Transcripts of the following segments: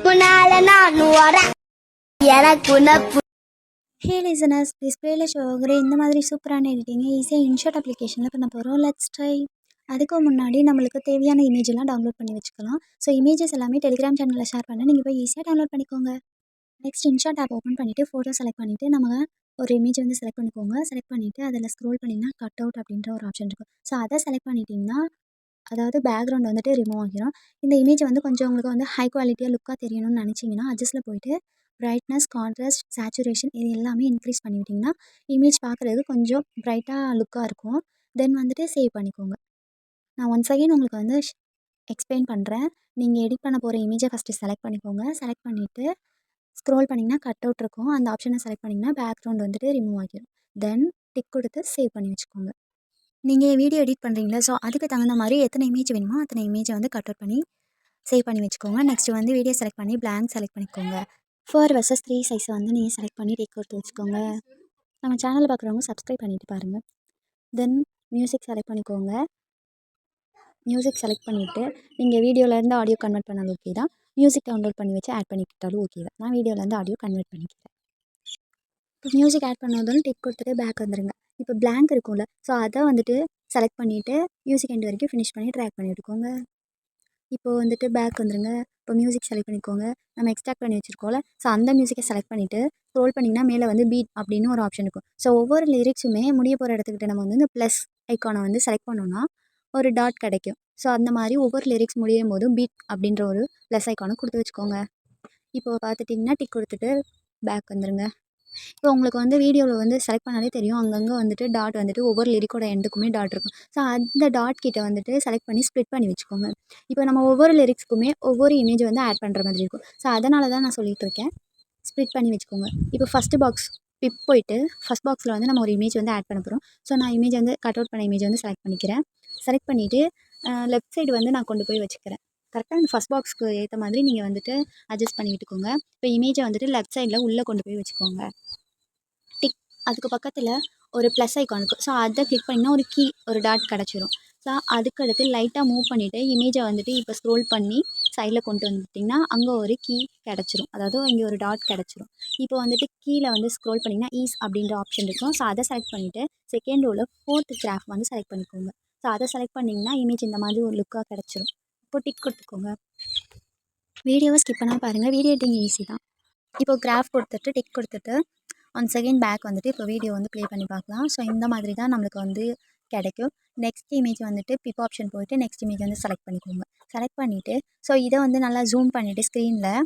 உன்னால நான் வரேன் எனக்கு உனப்பு. ஹே லிசனர்ஸ், டிஸ்பிளேல ஷோ ஆகிற இந்த மாதிரி சூப்பரான எடிட்டிங்கை ஈஸியாக இன்ஷாட் அப்ளிகேஷனில் பண்ண போகிறோம். Let's try. அதுக்கு முன்னாடி நம்மளுக்கு தேவையான இமேஜெல்லாம் டவுன்லோட் பண்ணி வச்சுக்கலாம். ஸோ இமேஜஸ் எல்லாமே டெலிகிராம் சேனலில் ஷேர் பண்ண நீங்கள் போய் ஈஸியாக டவுன்லோட் பண்ணிக்கோங்க. நெக்ஸ்ட் இன்ஷாட் ஆப் ஓப்பன் பண்ணிவிட்டு ஃபோட்டோ செலக்ட் பண்ணிவிட்டு நம்ம ஒரு இமேஜ் வந்து செலக்ட் பண்ணிக்கோங்க. செலக்ட் பண்ணிவிட்டு அதில் ஸ்க்ரோல் பண்ணிங்கன்னா கட் அவுட் அப்படின்ற ஒரு ஆப்ஷன் இருக்கும். ஸோ அதை செலக்ட் பண்ணிட்டீங்கன்னா அதாவது பேக்ரவுண்ட் வந்துட்டு ரிமூவ் ஆகிரும். இந்த இமேஜ் வந்து கொஞ்சம் உங்களுக்கு வந்து ஹை குவாலிட்டியாக லுக்காக தெரியணும்னு நினச்சிங்கன்னா அட்ஜஸ்ட்டில் போயிட்டு பிரைட்னஸ், கான்ட்ராஸ்ட், சேச்சுரேஷன் இது எல்லாமே இன்க்ரீஸ் பண்ணிவிட்டிங்கன்னா இமேஜ் பார்க்குறது கொஞ்சம் பிரைட்டாக லுக்காக இருக்கும். தென் வந்துட்டு சேவ் பண்ணிக்கோங்க. நான் ஒன்ஸ் அகைன் உங்களுக்கு வந்து எக்ஸ்பிளைன் பண்ணுறேன். நீங்கள் எடிட் பண்ண போகிற இமேஜை ஃபஸ்ட்டு செலக்ட் பண்ணிக்கோங்க. செலக்ட் பண்ணிவிட்டு ஸ்க்ரோல் பண்ணிங்கன்னா கட் அவுட் இருக்கும். அந்த ஆப்ஷனை செலக்ட் பண்ணிங்கன்னா பேக்ரவுண்ட் வந்துட்டு ரிமூவ் ஆகிடும். தென் டிக் கொடுத்து சேவ் பண்ணி வச்சுக்கோங்க. நீங்கள் வீடியோ எடிட் பண்ணுறீங்களா, ஸோ அதுக்கு தகுந்த மாதிரி எத்தனை இமேஜ் வேணுமோ அத்தனை இமேஜை வந்து கட் அவுட் பண்ணி சேவ் பண்ணி வச்சுக்கோங்க. நெக்ஸ்ட் வந்து வீடியோ செலக்ட் பண்ணி பிளாங்க் செலக்ட் பண்ணிக்கோங்க. 4 vs 3 சைஸை வந்து நீங்கள் செலக்ட் பண்ணி டேக் கொடுத்து வச்சுக்கோங்க. நம்ம சேனலில் பார்க்குறவங்க சப்ஸ்கிரைப் பண்ணிவிட்டு பாருங்கள். தென் மியூசிக் செலக்ட் பண்ணிக்கோங்க. மியூசிக் செலக்ட் பண்ணிவிட்டு நீங்கள் வீடியோலேருந்து ஆடியோ கன்வெர்ட் பண்ணாலும் ஓகே தான். மியூசிக் டவுன்லோட் பண்ணி வச்சு ஆட் பண்ணிக்கிட்டாலும் ஓகே தான். நான் வீடியோலேருந்து ஆடியோ கன்வெர்ட் பண்ணிக்கிறேன். இப்போ மியூசிக் ஆட் பண்ணதும் டிக் கொடுத்துட்டு பேக் வந்துடுங்க. இப்போ பிளாங்க் இருக்கும்ல, ஸோ அதை வந்துட்டு செலக்ட் பண்ணிவிட்டு மியூசிக் எண்ட் வரைக்கும் ஃபினிஷ் பண்ணி ட்ராக் பண்ணி விட்டுக்கோங்க. இப்போ வந்துட்டு பேக் வந்துடுங்க. இப்போ மியூசிக் செலக்ட் பண்ணிக்கோங்க. நம்ம எக்ஸ்ட்ராக்ட் பண்ணி வச்சுருக்கோம்ல, ஸோ அந்த மியூசிக்கை செலக்ட் பண்ணிவிட்டு ஸ்க்ரோல் பண்ணிங்கன்னா மேலே வந்து பீட் அப்படின்னு ஒரு ஆப்ஷன் இருக்கும். ஸோ ஒவ்வொரு லிரிக்ஸுமே முடிய போகிற இடத்துக்கிட்ட நம்ம வந்து இந்த ப்ளஸ் ஐக்கானை வந்து செலக்ட் பண்ணோன்னா ஒரு டாட் கிடைக்கும். ஸோ அந்த மாதிரி ஒவ்வொரு லிரிக்ஸ் முடியும் போதும் பீட் அப்படின்ற ஒரு ப்ளஸ் ஐக்கானை கொடுத்து வச்சுக்கோங்க. இப்போ பார்த்துட்டிங்கன்னா டிக் கொடுத்துட்டு பேக் வந்துடுங்க. இப்போ உங்களுக்கு வந்து வீடியோவில் வந்து செலக்ட் பண்ணாலே தெரியும், அங்கங்கே வந்துட்டு டாட் வந்துட்டு ஒவ்வொரு லிரிக்கோட எண்டுக்குமே டாட் இருக்கும். ஸோ அந்த டாட் கிட்ட வந்துட்டு செலக்ட் பண்ணி ஸ்ப்ளிட் பண்ணி வச்சுக்கோங்க. இப்போ நம்ம ஒவ்வொரு லிரிக்ஸ்க்குமே ஒவ்வொரு இமேஜ் வந்து ஆட் பண்ணுற மாதிரி இருக்கும். ஸோ அதனால தான் நான் சொல்லிகிட்டு இருக்கேன், ஸ்ப்ளிட் பண்ணி வச்சுக்கோங்க. இப்போ ஃபஸ்ட்டு பாக்ஸ் பிப் போயிட்டு ஃபஸ்ட் பாக்ஸில் வந்து நம்ம ஒரு இமேஜ் வந்து ஆட் பண்ண போகிறோம். ஸோ நான் இமேஜ் வந்து கட் அவுட் பண்ண இமேஜ் வந்து செலக்ட் பண்ணிக்கிறேன். செலக்ட் பண்ணிவிட்டு லெஃப்ட் சைடு வந்து நான் கொண்டு போய் வச்சுக்கிறேன். கரெக்டாக அந்த ஃபஸ்ட் பாக்ஸ்க்கு ஏற்ற மாதிரி நீங்கள் வந்துட்டு அட்ஜஸ்ட் பண்ணி விட்டுக்கோங்க. இப்போ இமேஜை வந்துட்டு லெஃப்ட் சைடில் உள்ளே கொண்டு போய் வச்சுக்கோங்க. அதுக்கு பக்கத்தில் ஒரு ப்ளஸ் ஐக்கான் இருக்கும். ஸோ அதை கிளிக் பண்ணிங்கன்னா ஒரு கீ ஒரு டாட் கிடச்சிரும். ஸோ அதுக்கடுத்து லைட்டாக மூவ் பண்ணிவிட்டு இமேஜை வந்துட்டு இப்போ ஸ்க்ரோல் பண்ணி சைடில் கொண்டு வந்துட்டிங்கன்னா அங்கே ஒரு கீ கிடச்சிரும். அதாவது இங்கே ஒரு டாட் கிடச்சிரும். இப்போ வந்துட்டு கீழே வந்து ஸ்க்ரோல் பண்ணிங்கன்னா ஈஸ் அப்படின்ற ஆப்ஷன் இருக்கும். ஸோ அதை செலக்ட் பண்ணிவிட்டு செகண்ட் ரோவில் 4th கிராஃப் வந்து செலக்ட் பண்ணிக்கோங்க. ஸோ அதை செலக்ட் பண்ணிங்கன்னா இமேஜ் இந்த மாதிரி ஒரு லுக்காக கிடச்சிரும். இப்போ டிக் கொடுத்துக்கோங்க. வீடியோவை ஸ்கிப் பண்ணால் பாருங்கள், வீடியோ எடிட்டிங் ஈஸி தான். இப்போ கிராஃப் கொடுத்துட்டு டிக் கொடுத்துட்டு ஒன்ஸ் அகைன் பேக் வந்துட்டு இப்போ வீடியோ வந்து ப்ளே பண்ணி பார்க்கலாம். ஸோ இந்த மாதிரி தான் நம்மளுக்கு வந்து கிடைக்கும். நெக்ஸ்ட் இமேஜ் வந்துட்டு பிப் ஆப்ஷன் போயிட்டு நெக்ஸ்ட் இமேஜ் வந்து செலக்ட் பண்ணிக்கோங்க. செலக்ட் பண்ணிவிட்டு ஸோ இதை வந்து நல்லா ஜூம் பண்ணிவிட்டு ஸ்க்ரீனில்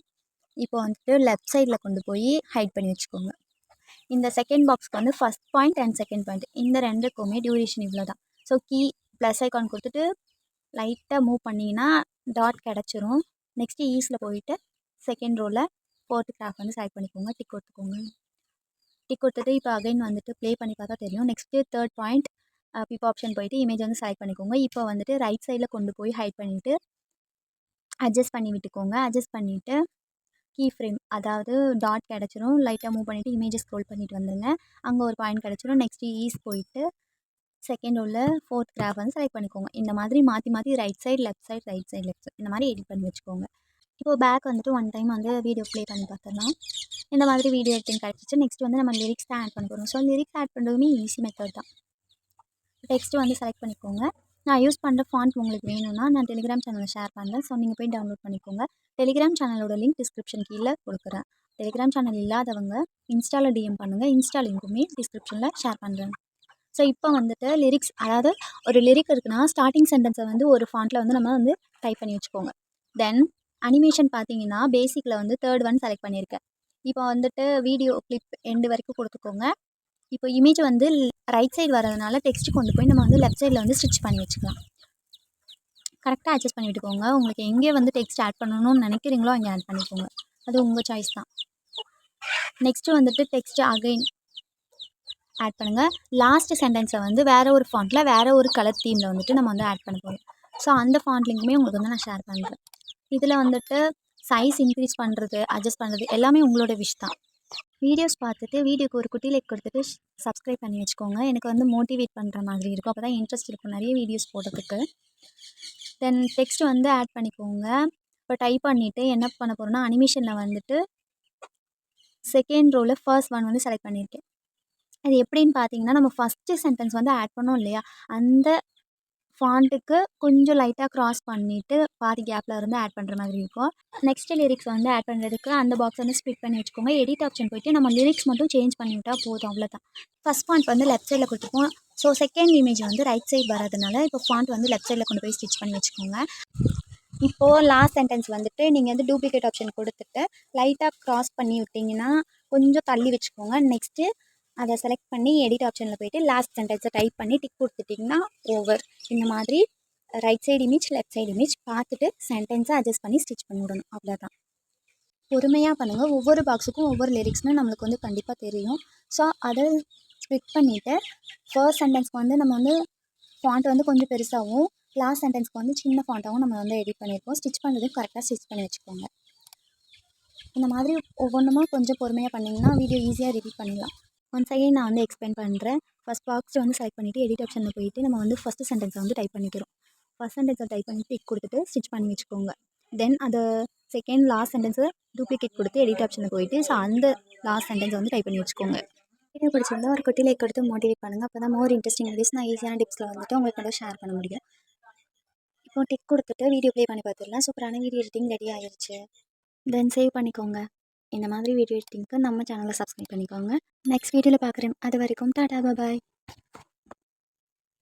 இப்போ வந்துட்டு லெஃப்ட் சைடில் கொண்டு போய் ஹைட் பண்ணி வச்சுக்கோங்க. இந்த செகண்ட் பாக்ஸ்க்கு வந்து first point and second point இந்த ரெண்டுக்குமே டியூரேஷன் இவ்வளோ தான். ஸோ கீ ப்ளஸ் ஐக்கான் கொடுத்துட்டு லைட்டாக மூவ் பண்ணிங்கன்னா டாட் கிடச்சிரும். நெக்ஸ்ட்டு ஈஸில் போயிட்டு செகண்ட் ரோவில் 4th கிராஃப் வந்து செலக்ட் பண்ணிக்கோங்க. டிக் கொடுத்துக்கோங்க. டிக் கொடுத்துட்டு இப்போ அகைன் வந்துட்டு ப்ளே பண்ணி பார்த்தா தெரியும். நெக்ஸ்ட்டு 3rd பாயிண்ட் பிப் ஆப்ஷன் போயிட்டு இமேஜ் வந்து செலக்ட் பண்ணிக்கோங்க. இப்போ வந்துட்டு ரைட் சைடில் கொண்டு போய் ஹைட் பண்ணிவிட்டு அட்ஜஸ்ட் பண்ணி விட்டுக்கோங்க. அட்ஜஸ்ட் பண்ணிவிட்டு கீ ஃப்ரேம் அதாவது டாட் கிடச்சிரும். லைட்டாக மூவ் பண்ணிவிட்டு இமேஜை ஸ்க்ரோல் பண்ணிவிட்டு வந்துடுங்க. அங்கே ஒரு பாயிண்ட் கிடச்சிரும். நெக்ஸ்ட்டு ஈஸ் போயிட்டு செகண்ட் உள்ள 4th கிராஃப் வந்து செலக்ட் பண்ணிக்கோங்க. இந்த மாதிரி மாற்றி மாற்றி right side left side right side left side இந்த மாதிரி எடிட் பண்ணி வச்சுக்கோங்க. இப்போ பேக் வந்துட்டு ஒன் டைம் வந்து வீடியோ ப்ளே பண்ணி பார்த்துடலாம். இந்த மாதிரி வீடியோ எடிட்டிங் கிடச்சிச்சு. நெக்ஸ்ட் வந்து நம்ம லிரிக்ஸ் தான் ஆட் பண்ண போகிறோம். ஸோ லிரிக்ஸ் ஆட் பண்ணுறதுமே ஈஸி மெத்தட் தான். டெக்ஸ்ட் வந்து செலக்ட் பண்ணிக்கோங்க. நான் யூஸ் பண்ணுற ஃபாண்ட் உங்களுக்கு வேணும்னா நான் டெலிகிராம் சேனலில் ஷேர் பண்ணுறேன். ஸோ நீங்கள் போய் டவுன்லோட் பண்ணிக்கோங்க. டெலிகிராம் சேனலோட லிங்க் டிஸ்கிரிப்ஷன் கீழே கொடுக்குறேன். டெலிகிராம் சேனல் இல்லாதவங்க இன்ஸ்டாவில் டிஎம் பண்ணுங்கள். இன்ஸ்டா லிங்க்குமே டிஸ்கிரிப்ஷனில் ஷேர் பண்ணுறேன். ஸோ இப்போ வந்துட்டு லிரிக்ஸ் அதாவது ஒரு லிரிக் இருக்குன்னா ஸ்டார்டிங் சென்டென்ஸை வந்து ஒரு ஃபாண்ட்டில் வந்து நம்ம வந்து டைப் பண்ணி வச்சுக்கோங்க. தென் அனிமேஷன் பார்த்தீங்கன்னா பேசிக்கில் வந்து 3rd ஒன் செலக்ட் பண்ணியிருக்கேன். இப்போ வந்துட்டு வீடியோ கிளிப் எண்டு வரைக்கும் கொடுத்துக்கோங்க. இப்போ இமேஜ் வந்து ரைட் சைடு வரதுனால டெக்ஸ்ட் கொண்டு போய் நம்ம வந்து லெஃப்ட் சைடில் வந்து ஸ்டிச் பண்ணி வச்சுக்கலாம். கரெக்டாக அட்ஜஸ்ட் பண்ணி விட்டுக்கோங்க. உங்களுக்கு எங்கே வந்து டெக்ஸ்ட் ஆட் பண்ணணும்னு நினைக்கிறீங்களோ அங்கே ஆட் பண்ணிக்கோங்க. அது உங்கள் சாய்ஸ் தான். நெக்ஸ்ட்டு வந்துட்டு டெக்ஸ்ட் அகைன் ஆட் பண்ணுங்கள். லாஸ்ட் சென்டென்ஸை வந்து வேறு ஒரு ஃபாண்ட்டில் வேறு ஒரு கலர் தீமில் வந்துட்டு நம்ம வந்து ஆட் பண்ண போகிறோம். ஸோ அந்த ஃபாண்ட் லிங்க்குமே உங்களுக்கு வந்து நான் ஷேர் பண்ணுறேன். இதில் வந்துட்டு சைஸ் இன்க்ரீஸ் பண்ணுறது அட்ஜஸ்ட் பண்ணுறது எல்லாமே உங்களோட விஷ் தான். வீடியோஸ் பார்த்துட்டு வீடியோக்கு ஒரு குட்டி லைக் கொடுத்துட்டு சப்ஸ்கிரைப் பண்ணி வச்சுக்கோங்க. எனக்கு வந்து மோட்டிவேட் பண்ணுற மாதிரி இருக்கும். அப்போ தான் இன்ட்ரெஸ்ட் இருக்கும் நிறைய வீடியோஸ் போடுறதுக்கு. தென் டெக்ஸ்ட் வந்து ஆட் பண்ணிக்கோங்க. இப்போ டைப் பண்ணிவிட்டு என்ன பண்ண போகிறோன்னா அனிமேஷனில் வந்துட்டு செகண்ட் ரோவில் ஃபர்ஸ்ட் ஒன் வந்து செலக்ட் பண்ணியிருக்கேன். அது எப்படின்னு பார்த்தீங்கன்னா, நம்ம ஃபஸ்ட்டு சென்டென்ஸ் வந்து ஆட் பண்ணோம் இல்லையா, அந்த ஃபாண்ட்டுக்கு கொஞ்சம் லைட்டாக க்ராஸ் பண்ணிவிட்டு பாதி கேப்பில் இருந்து ஆட் பண்ணுற மாதிரி இருக்கும். நெக்ஸ்ட்டு லிரிக்ஸ் வந்து ஆட் பண்ணுறதுக்கு அந்த பாக்ஸ் வந்து ஸ்ப்ளிட் பண்ணி வச்சுக்கோங்க. எடிட் ஆப்ஷன் போய்ட்டு நம்ம லிரிக்ஸ் மட்டும் சேஞ்ச் பண்ணி விட்டால் போதும், அவ்வளோதான். ஃபஸ்ட் ஃபாண்ட் வந்து லெஃப்ட் சைடில் கொடுத்துருப்போம். ஸோ செகண்ட் இமேஜ் வந்து ரைட் சைடு வரதுனால இப்போ ஃபாண்ட் வந்து லெஃப்ட் சைடில் கொண்டு போய் ஸ்டிச் பண்ணி வச்சுக்கோங்க. இப்போது லாஸ்ட் சென்டென்ஸ் வந்துட்டு நீங்கள் வந்து டூப்ளிகேட் ஆப்ஷன் கொடுத்துட்டு லைட்டாக க்ராஸ் பண்ணி விட்டிங்கன்னா கொஞ்சம் தள்ளி வச்சுக்கோங்க. நெக்ஸ்ட்டு அதை செலக்ட் பண்ணி எடிட் ஆப்ஷனில் போய்ட்டு லாஸ்ட் சென்டென்ஸை டைப் பண்ணி டிக் கொடுத்துட்டிங்கன்னா ஓவர். இந்த மாதிரி right side image left side image பார்த்துட்டு சென்டென்ஸை அட்ஜஸ்ட் பண்ணி ஸ்டிச் பண்ணி விடணும், அவ்வளோதான். பொறுமையாக பண்ணுங்கள். ஒவ்வொரு பாக்ஸுக்கும் ஒவ்வொரு லிரிக்ஸ்னு நம்மளுக்கு வந்து கண்டிப்பாக தெரியும். ஸோ அதை ஸ்ப்ளிட் பண்ணிவிட்டு ஃபர்ஸ்ட் சென்டென்ஸ்க்கு வந்து நம்ம வந்து ஃபாண்ட் வந்து கொஞ்சம் பெருசாகவும் லாஸ்ட் சென்டென்ஸ்க்கு வந்து சின்ன ஃபாண்ட்டாகவும் நம்ம வந்து எடிட் பண்ணியிருக்கோம். ஸ்டிச் பண்ணுறது கரெக்டாக ஸ்டிச் பண்ணி வச்சுக்கோங்க. இந்த மாதிரி ஒவ்வொன்றுமா கொஞ்சம் பொறுமையாக பண்ணிங்கன்னா வீடியோ ஈஸியாக எடிட் பண்ணிடலாம். ஒன்ஸ் அகைன் நான் வந்து எக்ஸ்பிளைன் பண்ணுறேன். ஃபஸ்ட் பாக்ஸ் வந்து செலக்ட் பண்ணிவிட்டு எடிட் ஆப்ஷனில் போயிட்டு நம்ம வந்து ஃபஸ்ட்டு சென்டென்ஸை வந்து டைப் பண்ணிக்கிறோம். ஃபஸ்ட் சென்டென்ஸை டைப் பண்ணிவிட்டு டிக் கொடுத்துட்டு ஸ்டிச் பண்ணி வச்சுக்கோங்க. தென் அதை செகண்ட் லாஸ்ட் சென்டென்ஸை டூப்ளிகேட் கொடுத்து எடிட் ஆப்ஷனில் போயிட்டு ஸோ அந்த லாஸ்ட் சென்டென்ஸை வந்து டைப் பண்ணி வச்சுக்கோங்க. வீடியோ பிடிச்சிருந்தா ஒரு குட்டி லைக் கொடுத்து மோட்டிவேட் பண்ணுங்கள். அப்போ தான் மோர் இன்ட்ரெஸ்டிங் வீடியோஸ் நான் ஈஸியான டிப்ஸில் வந்துட்டு உங்களுக்கு வந்து ஷேர் பண்ண முடியும். இப்போ டிக் கொடுத்துட்டு வீடியோ ப்ளே பண்ணி பார்த்துடலாம். சூப்பரான வீடியோ எடிட்டிங் ரெடி ஆகிடுச்சு. தென் சேவ் பண்ணிக்கோங்க. இந்த மாதிரி வீடியோ எடிட்டிங்க்கு நம்ம சேனலை சப்ஸ்கிரைப் பண்ணிக்கோங்க. நெக்ஸ்ட் வீடியோவில் பார்க்குறேன். அது வரைக்கும் டாடா பாய்.